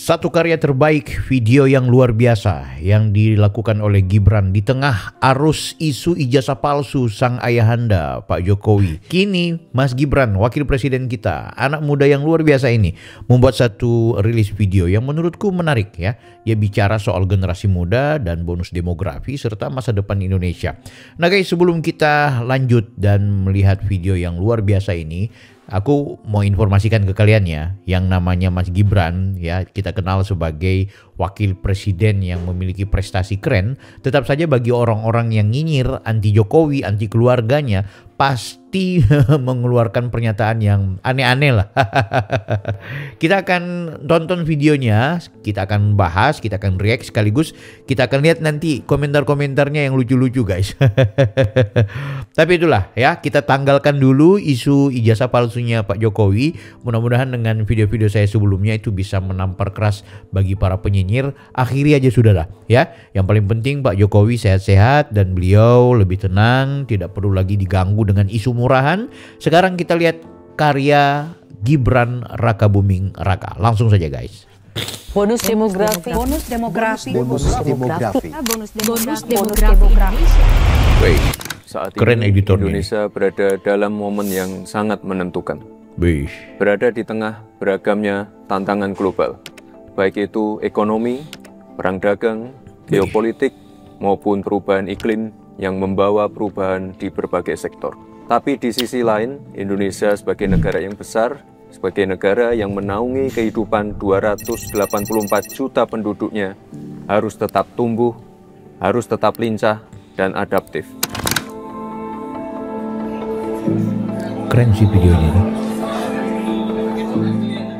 Satu karya terbaik, video yang luar biasa yang dilakukan oleh Gibran di tengah arus isu ijazah palsu sang ayahanda Pak Jokowi. Kini Mas Gibran, wakil presiden kita, anak muda yang luar biasa ini, membuat satu rilis video yang menurutku menarik ya. Dia bicara soal generasi muda dan bonus demografi serta masa depan Indonesia. Nah guys, sebelum kita lanjut dan melihat video yang luar biasa ini, aku mau informasikan ke kalian ya, yang namanya Mas Gibran ya, kita kenal sebagai wakil presiden yang memiliki prestasi keren. Tetap saja bagi orang-orang yang nyinyir, anti Jokowi, anti keluarganya, pasti mengeluarkan pernyataan yang aneh-aneh lah. Kita akan tonton videonya, kita akan bahas, kita akan react, sekaligus kita akan lihat nanti komentar-komentarnya yang lucu-lucu guys. Tapi itulah ya, kita tanggalkan dulu isu ijazah palsunya Pak Jokowi. Mudah-mudahan dengan video-video saya sebelumnya itu bisa menampar keras bagi para penyinyir. Akhiri aja sudah lah ya. Yang paling penting Pak Jokowi sehat-sehat dan beliau lebih tenang, tidak perlu lagi diganggu dengan isu murahan. Sekarang kita lihat karya Gibran Raka Buming Raka. Langsung saja guys. Bonus demografi. Bonus demografi. Bonus demografi. Bonus demografi. Baik. Saat Keren ini editornya. Indonesia berada dalam momen yang sangat menentukan. Baik. Berada di tengah beragamnya tantangan global, baik itu ekonomi, perang dagang, geopolitik, maupun perubahan iklim yang membawa perubahan di berbagai sektor. Tapi di sisi lain, Indonesia sebagai negara yang besar, sebagai negara yang menaungi kehidupan 284 juta penduduknya, harus tetap tumbuh, harus tetap lincah, dan adaptif. Keren sih videonya.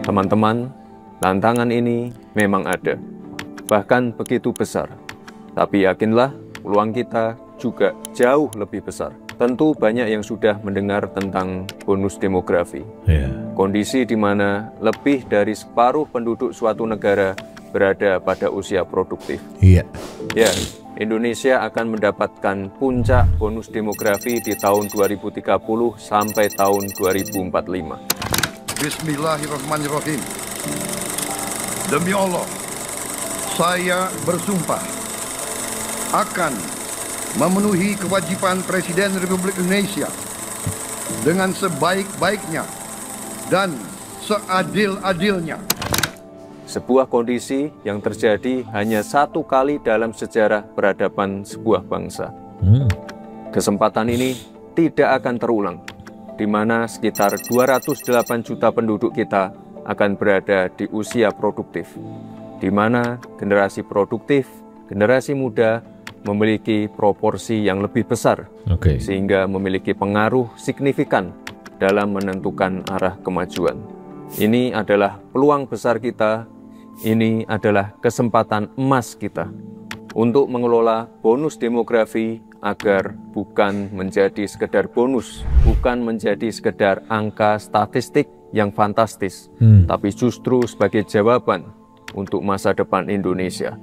Teman-teman, tantangan ini memang ada, bahkan begitu besar. Tapi yakinlah, peluang kita juga jauh lebih besar. Tentu banyak yang sudah mendengar tentang bonus demografi. Kondisi di mana lebih dari separuh penduduk suatu negara berada pada usia produktif. Ya, Indonesia akan mendapatkan puncak bonus demografi di tahun 2030 sampai tahun 2045. Bismillahirrahmanirrahim. Demi Allah, saya bersumpah akan memenuhi kewajiban Presiden Republik Indonesia dengan sebaik-baiknya dan seadil-adilnya. Sebuah kondisi yang terjadi hanya satu kali dalam sejarah peradaban sebuah bangsa. Kesempatan ini tidak akan terulang, di mana sekitar 208 juta penduduk kita akan berada di usia produktif, di mana generasi produktif, generasi muda memiliki proporsi yang lebih besar, sehingga memiliki pengaruh signifikan dalam menentukan arah kemajuan. Ini adalah peluang besar kita, ini adalah kesempatan emas kita untuk mengelola bonus demografi agar bukan menjadi sekedar bonus, bukan menjadi sekedar angka statistik yang fantastis, tapi justru sebagai jawaban untuk masa depan Indonesia,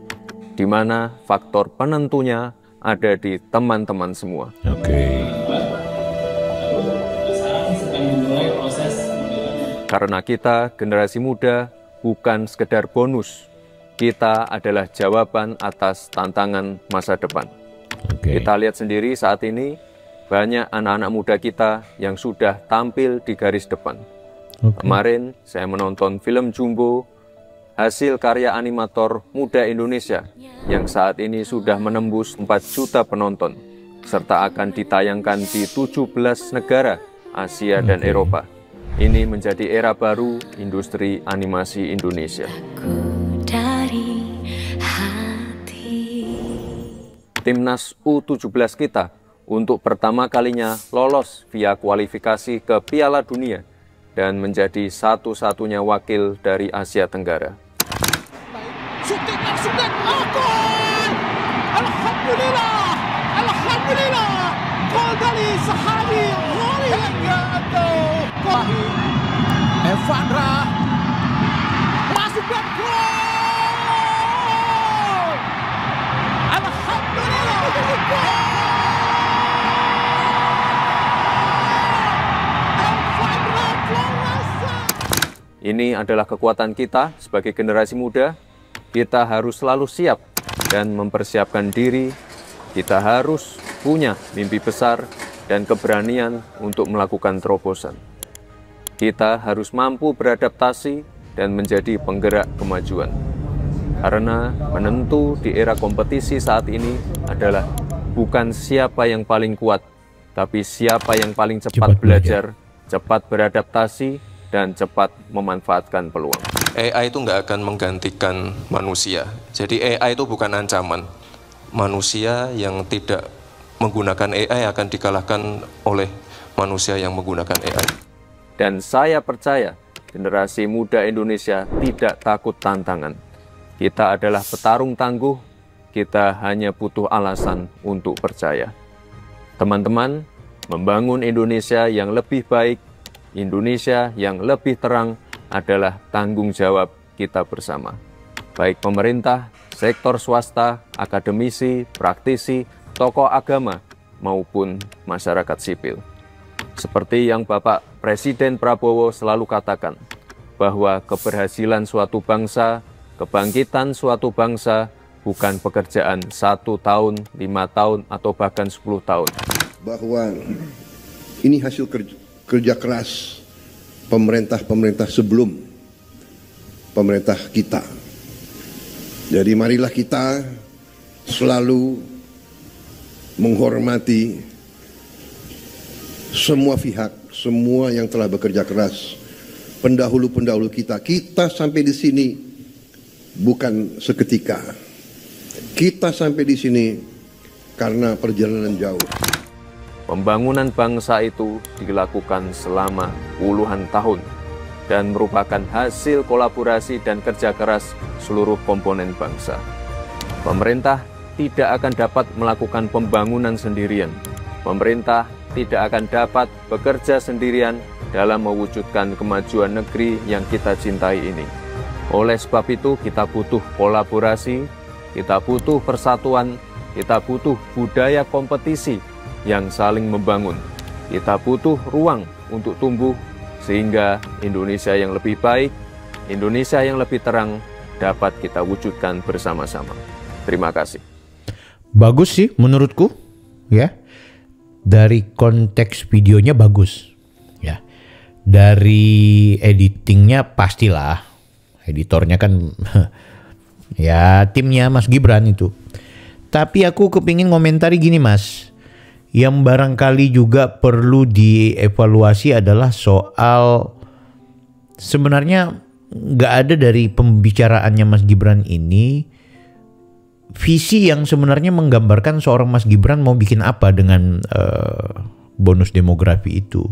di mana faktor penentunya ada di teman-teman semua. Karena kita, generasi muda, bukan sekedar bonus. Kita adalah jawaban atas tantangan masa depan. Kita lihat sendiri saat ini, banyak anak-anak muda kita yang sudah tampil di garis depan. Kemarin, saya menonton film Jumbo, hasil karya animator muda Indonesia yang saat ini sudah menembus 4 juta penonton, serta akan ditayangkan di 17 negara Asia dan Eropa. Ini menjadi era baru industri animasi Indonesia. Timnas U17 kita untuk pertama kalinya lolos via kualifikasi ke Piala Dunia dan menjadi satu-satunya wakil dari Asia Tenggara. Alhamdulillah, alhamdulillah, gol dari sahabi Evandra masuk dan gol. Alhamdulillah, gol. Ini adalah kekuatan kita sebagai generasi muda. Kita harus selalu siap dan mempersiapkan diri. Kita harus punya mimpi besar dan keberanian untuk melakukan terobosan. Kita harus mampu beradaptasi dan menjadi penggerak kemajuan. Karena menentu di era kompetisi saat ini adalah bukan siapa yang paling kuat, tapi siapa yang paling cepat belajar, cepat beradaptasi, dan cepat memanfaatkan peluang. AI itu nggak akan menggantikan manusia. Jadi AI itu bukan ancaman. Manusia yang tidak menggunakan AI akan dikalahkan oleh manusia yang menggunakan AI. Dan saya percaya generasi muda Indonesia tidak takut tantangan. Kita adalah petarung tangguh, kita hanya butuh alasan untuk percaya. Teman-teman, membangun Indonesia yang lebih baik, Indonesia yang lebih terang adalah tanggung jawab kita bersama. Baik pemerintah, sektor swasta, akademisi, praktisi, tokoh agama, maupun masyarakat sipil. Seperti yang Bapak Presiden Prabowo selalu katakan, bahwa keberhasilan suatu bangsa, kebangkitan suatu bangsa, bukan pekerjaan 1 tahun, 5 tahun, atau bahkan 10 tahun. Bahwa ini hasil kerja keras pemerintah-pemerintah sebelum pemerintah kita. Jadi marilah kita selalu menghormati semua pihak, semua yang telah bekerja keras, pendahulu-pendahulu kita. Kita sampai di sini bukan seketika. Kita sampai di sini karena perjalanan jauh. Pembangunan bangsa itu dilakukan selama puluhan tahun dan merupakan hasil kolaborasi dan kerja keras seluruh komponen bangsa. Pemerintah tidak akan dapat melakukan pembangunan sendirian. Pemerintah tidak akan dapat bekerja sendirian dalam mewujudkan kemajuan negeri yang kita cintai ini. Oleh sebab itu, kita butuh kolaborasi, kita butuh persatuan, kita butuh budaya kompetisi yang saling membangun. Kita butuh ruang untuk tumbuh sehingga Indonesia yang lebih baik, Indonesia yang lebih terang dapat kita wujudkan bersama-sama. Terima kasih. Bagus sih menurutku, ya. Dari konteks videonya bagus, ya. Dari editingnya pastilah, editornya kan ya timnya Mas Gibran itu. Tapi aku kepingin ngomentari gini Mas. Yang barangkali juga perlu dievaluasi adalah soal sebenarnya nggak ada dari pembicaraannya Mas Gibran ini visi yang sebenarnya menggambarkan seorang Mas Gibran mau bikin apa dengan bonus demografi itu.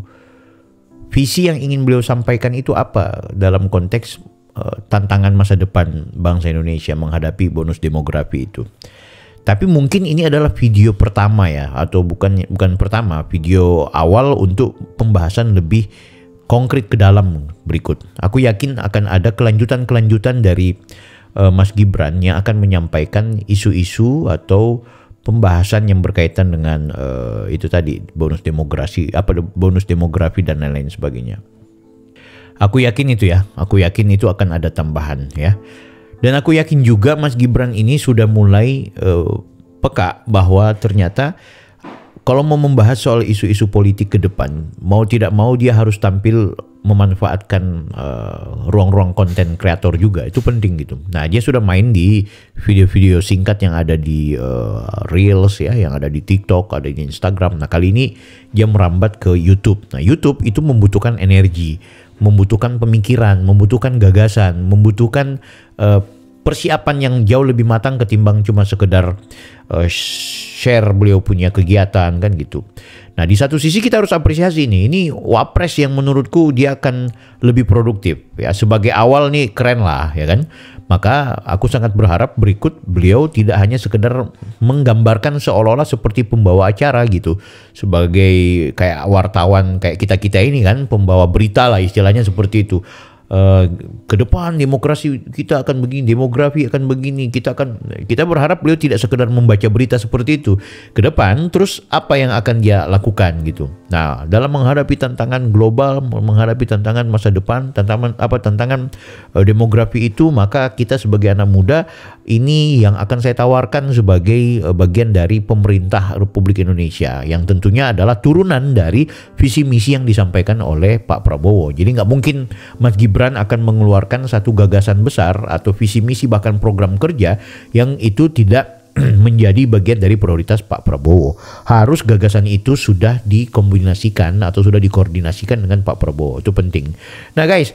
Visi yang ingin beliau sampaikan itu apa dalam konteks tantangan masa depan bangsa Indonesia menghadapi bonus demografi itu. Tapi mungkin ini adalah video pertama ya, atau bukan pertama, video awal untuk pembahasan lebih konkret ke dalam berikut. Aku yakin akan ada kelanjutan dari Mas Gibran yang akan menyampaikan isu-isu atau pembahasan yang berkaitan dengan itu tadi bonus demografi dan lain-lain sebagainya. Aku yakin itu ya, aku yakin itu akan ada tambahan ya. Dan aku yakin juga Mas Gibran ini sudah mulai peka bahwa ternyata kalau mau membahas soal isu-isu politik ke depan, mau tidak mau dia harus tampil memanfaatkan ruang-ruang konten kreator juga. Itu penting gitu. Nah, dia sudah main di video-video singkat yang ada di Reels ya, yang ada di TikTok, ada di Instagram. Nah, kali ini dia merambat ke YouTube. Nah, YouTube itu membutuhkan energi, membutuhkan pemikiran, membutuhkan gagasan, membutuhkan persiapan yang jauh lebih matang ketimbang cuma sekedar share beliau punya kegiatan kan gitu. Nah, di satu sisi kita harus apresiasi ini wapres yang menurutku dia akan lebih produktif ya. Sebagai awal nih keren lah ya kan. Maka aku sangat berharap berikut beliau tidak hanya sekedar menggambarkan seolah-olah seperti pembawa acara gitu. Sebagai kayak wartawan kayak kita-kita ini kan, pembawa berita lah istilahnya seperti itu. ke depan demokrasi kita akan begini, demografi akan begini, kita berharap beliau tidak sekedar membaca berita seperti itu ke depan, terus apa yang akan dia lakukan gitu. Nah, dalam menghadapi tantangan global, menghadapi tantangan masa depan, tantangan demografi itu, maka kita sebagai anak muda ini yang akan saya tawarkan sebagai bagian dari pemerintah Republik Indonesia yang tentunya adalah turunan dari visi misi yang disampaikan oleh Pak Prabowo. Jadi nggak mungkin Mas Gibran akan mengeluarkan satu gagasan besar atau visi misi bahkan program kerja yang itu tidak menjadi bagian dari prioritas Pak Prabowo. Harus gagasan itu sudah dikombinasikan atau sudah dikoordinasikan dengan Pak Prabowo. Itu penting. Nah guys,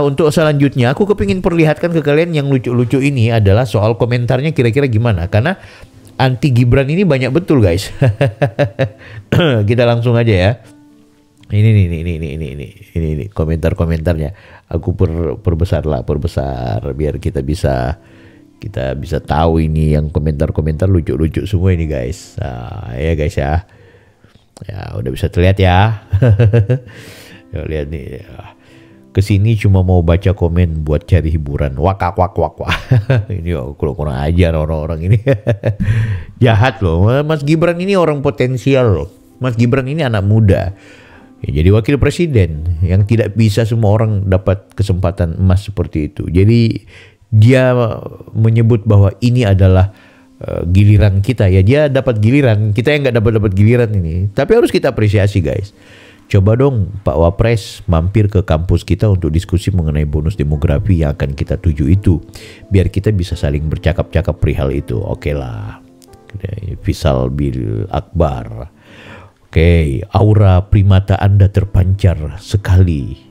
untuk selanjutnya aku kepingin perlihatkan ke kalian yang lucu-lucu ini adalah soal komentarnya kira-kira gimana. Karena anti Gibran ini banyak betul guys. Kita langsung aja ya. Ini komentar-komentarnya. Aku perbesar biar kita bisa tahu ini yang komentar-komentar lucu-lucu semua ini guys. Ya guys ya. Ya udah bisa terlihat ya. Lihat nih. Kesini cuma mau baca komen buat cari hiburan. Wak. Ini kurang ajar orang-orang ini. Jahat loh. Mas Gibran ini orang potensial loh. Mas Gibran ini anak muda. Ya, jadi wakil presiden yang tidak bisa semua orang dapat kesempatan emas seperti itu. Jadi dia menyebut bahwa ini adalah giliran kita, ya dia dapat giliran, kita yang nggak dapat giliran ini. Tapi harus kita apresiasi guys. Coba dong Pak Wapres mampir ke kampus kita untuk diskusi mengenai bonus demografi yang akan kita tuju itu, biar kita bisa saling bercakap-cakap perihal itu. Oke lah, Faisal Bil Akbar. Oke, aura primata Anda terpancar sekali,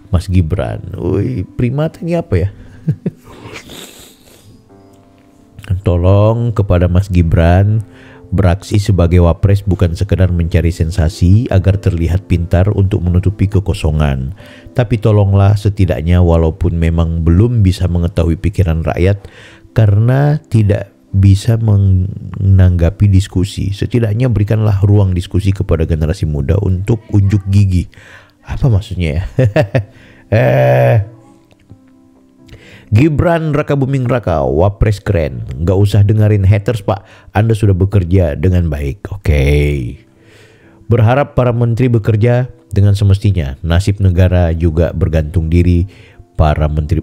Mas Gibran. Wih, primata ini apa ya? Tolong kepada Mas Gibran, beraksi sebagai wapres bukan sekedar mencari sensasi agar terlihat pintar untuk menutupi kekosongan, tapi tolonglah setidaknya walaupun memang belum bisa mengetahui pikiran rakyat karena tidak bisa menanggapi diskusi, setidaknya berikanlah ruang diskusi kepada generasi muda untuk unjuk gigi. Apa maksudnya ya? Gibran Raka Buming Raka, wapres keren. Nggak usah dengerin haters pak, Anda sudah bekerja dengan baik. Oke. Berharap para menteri bekerja dengan semestinya. Nasib negara juga bergantung diri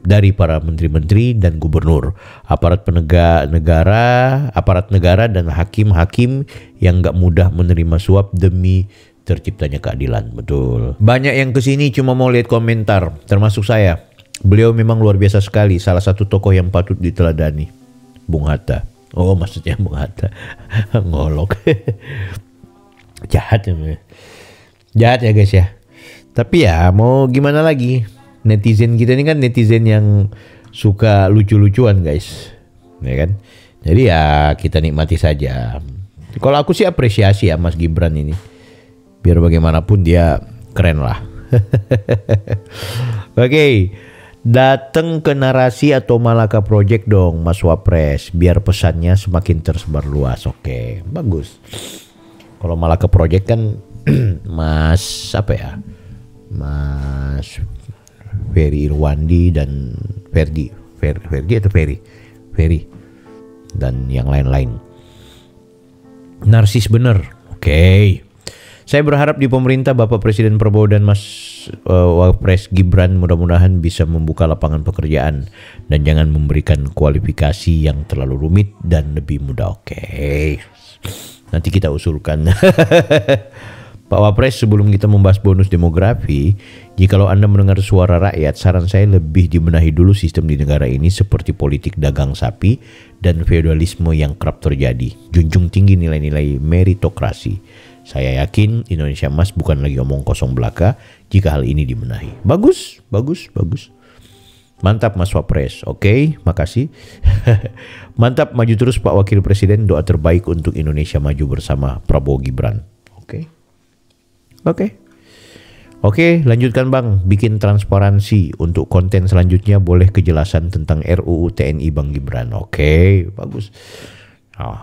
dari para menteri-menteri dan gubernur, aparat penegak negara, aparat negara dan hakim-hakim yang nggak mudah menerima suap demi terciptanya keadilan. Betul. Banyak yang kesini cuma mau lihat komentar, termasuk saya. Beliau memang luar biasa sekali, salah satu tokoh yang patut diteladani. Bung Hatta. Oh maksudnya Bung Hatta. Ngolok. Jahat ya. Jahat ya guys ya. Tapi ya mau gimana lagi. Netizen kita ini kan netizen yang suka lucu-lucuan guys. Ya kan. Jadi ya kita nikmati saja. Kalau aku sih apresiasi ya Mas Gibran ini. Biar bagaimanapun dia keren lah. Oke. Datang ke narasi atau Malaka Project dong Mas Wapres, biar pesannya semakin tersebar luas. Oke, bagus. Kalau Malaka Project kan Mas apa ya, Mas Ferry Irwandi dan Ferdi atau Ferry dan yang lain-lain. Narsis bener. Oke. Saya berharap di pemerintah Bapak Presiden Prabowo dan Mas Wapres Gibran mudah-mudahan bisa membuka lapangan pekerjaan dan jangan memberikan kualifikasi yang terlalu rumit dan lebih mudah. Oke. Nanti kita usulkan. Pak Wapres, sebelum kita membahas bonus demografi, jikalau Anda mendengar suara rakyat, saran saya lebih dibenahi dulu sistem di negara ini seperti politik dagang sapi dan feodalisme yang kerap terjadi. Junjung tinggi nilai-nilai meritokrasi. Saya yakin Indonesia Emas bukan lagi omong kosong belaka jika hal ini dibenahi. Bagus. Mantap Mas Wapres. Oke, makasih. Mantap, maju terus Pak Wakil Presiden. Doa terbaik untuk Indonesia maju bersama Prabowo Gibran. Oke, lanjutkan Bang. Bikin transparansi untuk konten selanjutnya, boleh kejelasan tentang RUU TNI Bang Gibran. Oke, bagus.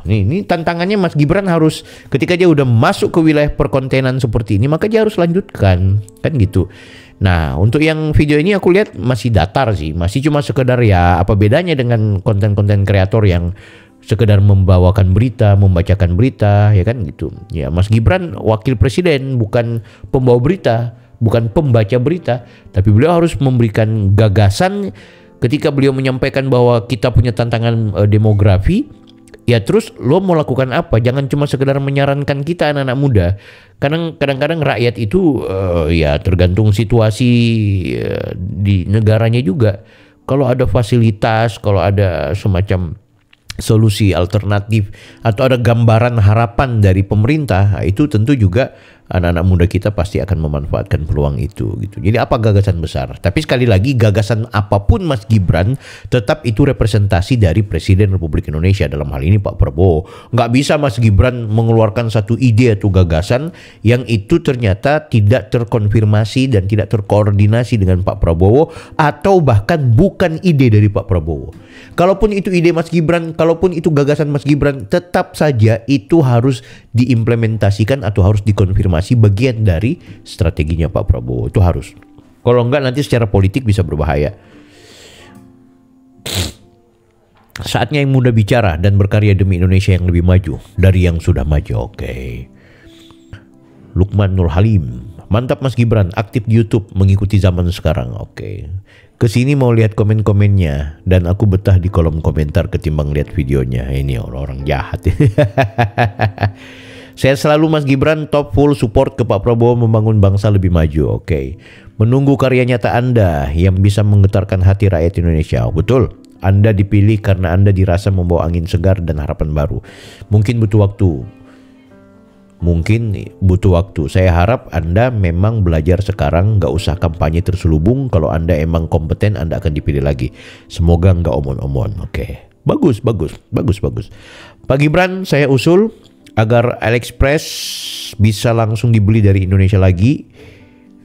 Ini tantangannya Mas Gibran harus ketika dia udah masuk ke wilayah perkontenan seperti ini, maka dia harus lanjutkan, kan gitu. Nah, untuk yang video ini aku lihat masih datar sih, masih cuma sekedar ya apa bedanya dengan konten-konten kreator yang sekedar membawakan berita, membacakan berita, ya kan gitu. Ya, Mas Gibran wakil presiden, bukan pembawa berita, bukan pembaca berita, tapi beliau harus memberikan gagasan ketika beliau menyampaikan bahwa kita punya tantangan demografi. Ya terus lo mau lakukan apa? Jangan cuma sekedar menyarankan kita anak-anak muda. Kadang-kadang rakyat itu ya tergantung situasi di negaranya juga. Kalau ada fasilitas, kalau ada semacam solusi alternatif atau ada gambaran harapan dari pemerintah, itu tentu juga anak-anak muda kita pasti akan memanfaatkan peluang itu gitu. Jadi apa gagasan besar? Tapi sekali lagi gagasan apapun Mas Gibran tetap itu representasi dari Presiden Republik Indonesia, dalam hal ini Pak Prabowo. Nggak bisa Mas Gibran mengeluarkan satu ide atau gagasan yang itu ternyata tidak terkonfirmasi dan tidak terkoordinasi dengan Pak Prabowo, atau bahkan bukan ide dari Pak Prabowo. Kalaupun itu ide Mas Gibran, kalaupun itu gagasan Mas Gibran, tetap saja itu harus diimplementasikan atau harus dikonfirmasi bagian dari strateginya Pak Prabowo. Itu harus. Kalau enggak nanti secara politik bisa berbahaya. Saatnya yang muda bicara dan berkarya demi Indonesia yang lebih maju dari yang sudah maju. Oke. Lukman Nur Halim. Mantap Mas Gibran, aktif di YouTube mengikuti zaman sekarang. Oke. Kesini mau lihat komen-komennya dan aku betah di kolom komentar ketimbang lihat videonya. Ini orang-orang jahat. Saya selalu Mas Gibran, top full support ke Pak Prabowo membangun bangsa lebih maju. Oke. Menunggu karya nyata Anda yang bisa menggetarkan hati rakyat Indonesia. Betul. Anda dipilih karena Anda dirasa membawa angin segar dan harapan baru. Mungkin butuh waktu. Saya harap Anda memang belajar sekarang, gak usah kampanye terselubung. Kalau Anda emang kompeten, Anda akan dipilih lagi. Semoga gak omon-omon. Oke. Bagus. Pak Gibran, saya usul agar AliExpress bisa langsung dibeli dari Indonesia lagi,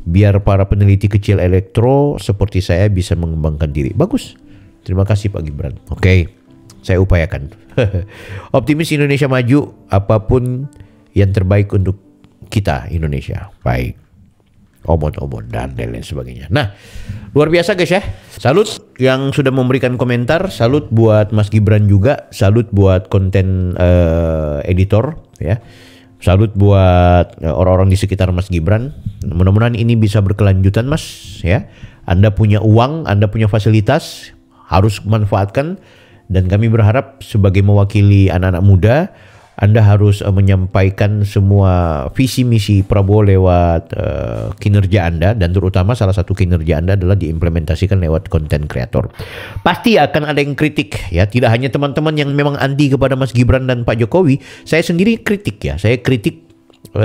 biar para peneliti kecil elektro seperti saya bisa mengembangkan diri. Bagus. Terima kasih Pak Gibran. Oke. Saya upayakan. Optimis Indonesia maju, apapun yang terbaik untuk kita Indonesia. Baik. Omon-omon dan lain sebagainya. Nah, luar biasa guys ya. Salut yang sudah memberikan komentar. Salut buat Mas Gibran juga. Salut buat konten editor ya. Salut buat orang-orang di sekitar Mas Gibran. Mudah-mudahan ini bisa berkelanjutan Mas ya. Anda punya uang, Anda punya fasilitas, harus manfaatkan. Dan kami berharap sebagai mewakili anak-anak muda, Anda harus menyampaikan semua visi misi Prabowo lewat kinerja Anda, dan terutama salah satu kinerja Anda adalah diimplementasikan lewat konten kreator. Pasti akan ada yang kritik ya, tidak hanya teman-teman yang memang anti kepada Mas Gibran dan Pak Jokowi. Saya sendiri kritik ya, saya kritik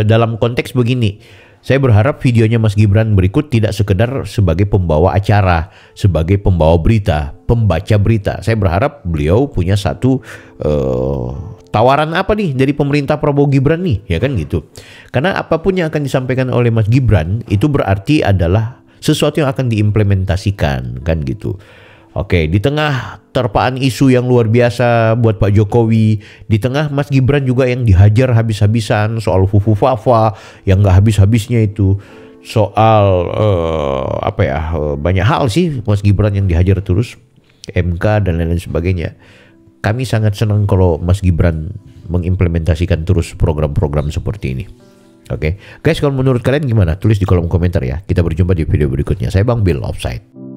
dalam konteks begini. Saya berharap videonya Mas Gibran berikut tidak sekedar sebagai pembawa acara, sebagai pembawa berita, pembaca berita. Saya berharap beliau punya satu tawaran apa nih dari pemerintah Prabowo Gibran nih, ya kan gitu. Karena apapun yang akan disampaikan oleh Mas Gibran itu berarti adalah sesuatu yang akan diimplementasikan, kan gitu. Oke, di tengah terpaan isu yang luar biasa buat Pak Jokowi, di tengah Mas Gibran juga yang dihajar habis-habisan soal fufu fafa yang nggak habis-habisnya itu, soal banyak hal sih Mas Gibran yang dihajar terus, MK dan lain-lain sebagainya. Kami sangat senang kalau Mas Gibran mengimplementasikan terus program-program seperti ini. Oke, guys, kalau menurut kalian gimana? Tulis di kolom komentar ya. Kita berjumpa di video berikutnya. Saya Bang Bill, Offside.